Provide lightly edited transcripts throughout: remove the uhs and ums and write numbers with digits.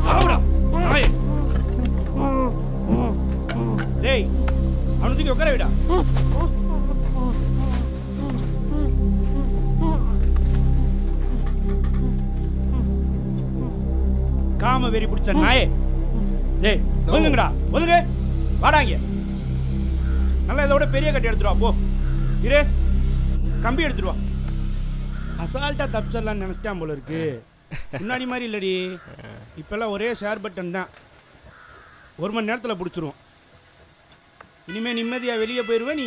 சாவுடா நாயே. டேய் அவனை தூக்கி உட்கார விடா. காம வெறி பிடிச்ச நாயே. டேய் ஒதுங்கடா, ஒதுங்க. வாடாங்க. நல்லா இதோட பெரிய கட்டி எடுத்துருவா. போ இரு, கம்பி எடுத்துருவா. அசால்ட்டா தப்பிச்சிடலான்னு நினைச்சிட்டான் போல இருக்கு. முன்னாடி மாதிரி இல்லடி, இப்பெல்லாம் ஒரே ஷேர் பட்டன் தான். 1 மணி நேரத்தில் பிடிச்சிருவோம். இனிமே நிம்மதியா வெளியே போயிடுவேன். நீ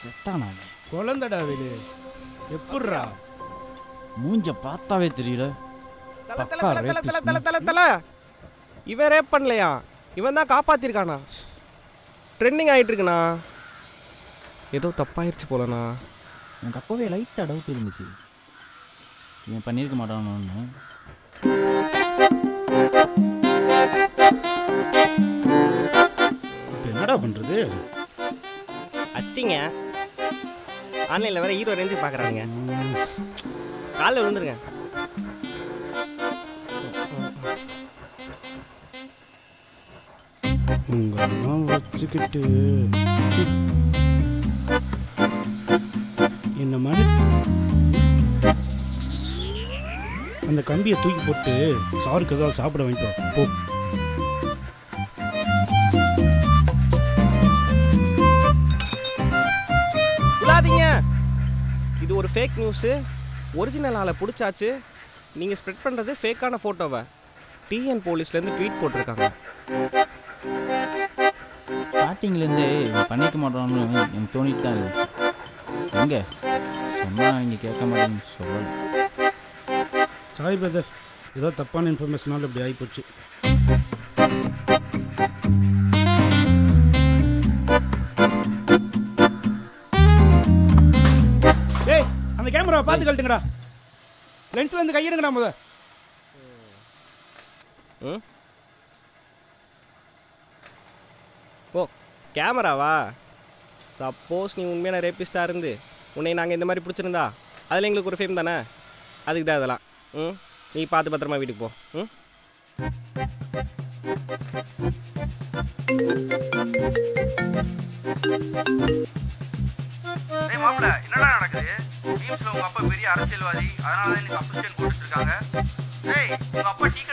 செத்தானா குழந்தடா வெளி. எப்பட்றா மூஞ்ச பார்த்தாவே தெரியல. இவன் ரேப் பண்ணலையா? இவன் தான் காப்பாத்திருக்கானா? ட்ரெண்டிங் ஆகிட்டு இருக்குண்ணா. ஏதோ தப்பாயிருச்சு போலண்ணா. எனக்கு அப்போவே லைட்டாக டவுட் இருந்துச்சு, இவன் பண்ணியிருக்க மாட்டானோன்னு. இப்போ என்னடா பண்ணுறது? அச்சிங்க ஆன்லைனில் வேற ஹீரோ ரேஞ்சு பார்க்குறாங்க. காலைல விழுந்துருங்க. உங்களெல்லாம் வச்சுக்கிட்டு என்ன மனு அந்த கம்பியை தூக்கி போட்டு சாருக்கு ஏதாவது சாப்பிட வாங்கிட்டோம். போ. விழாதீங்க. இது ஒரு ஃபேக் நியூஸு. ஒரிஜினல் ஆளை பிடிச்சாச்சு. நீங்கள் ஸ்ப்ரெட் பண்ணுறது ஃபேக்கான ஃபோட்டோவை டிஎன் போலீஸ்லேருந்து ட்வீட் போட்டிருக்காங்க. ஸ்டார்டிங்லேருந்தே பண்ணிக்க மாட்டோம்னு எனக்கு தோணிட்டு தான் இருந்துச்சு. எங்கே சொன்னால் இங்கே கேட்க மாட்டேன்னு சொல்லலை. சாரி பிரதர், ஏதோ தப்பான இன்ஃபர்மேஷனால் இப்படி ஆகிப்போச்சு. டேய் அந்த கேமராவை பார்த்து கழட்டுங்கடா. லென்ஸ்ல இருந்து கையெடுங்கடா முத. ஓ கேமராவா? சப்போஸ் நீ உண்மையான ரேப்பிஸ்டாக இருந்து உன்னை நாங்கள் இந்த மாதிரி பிடிச்சிருந்தா அதில் எங்களுக்கு ஒரு ஃபேம் தானே. அதுக்கு தான் இதெல்லாம். நீ பார்த்து பத்திரமா வீட்டுக்கு போ. மாப்பிள்ள என்னடா நடக்குது? டீம்ஸ்ல உங்க அப்பா பெரிய அரசியல்வாதி, அதனால தான் எனக்கு அப்ரிஷியேட் கொடுத்துட்டு இருக்காங்க. டேய் உங்க அப்பா டீ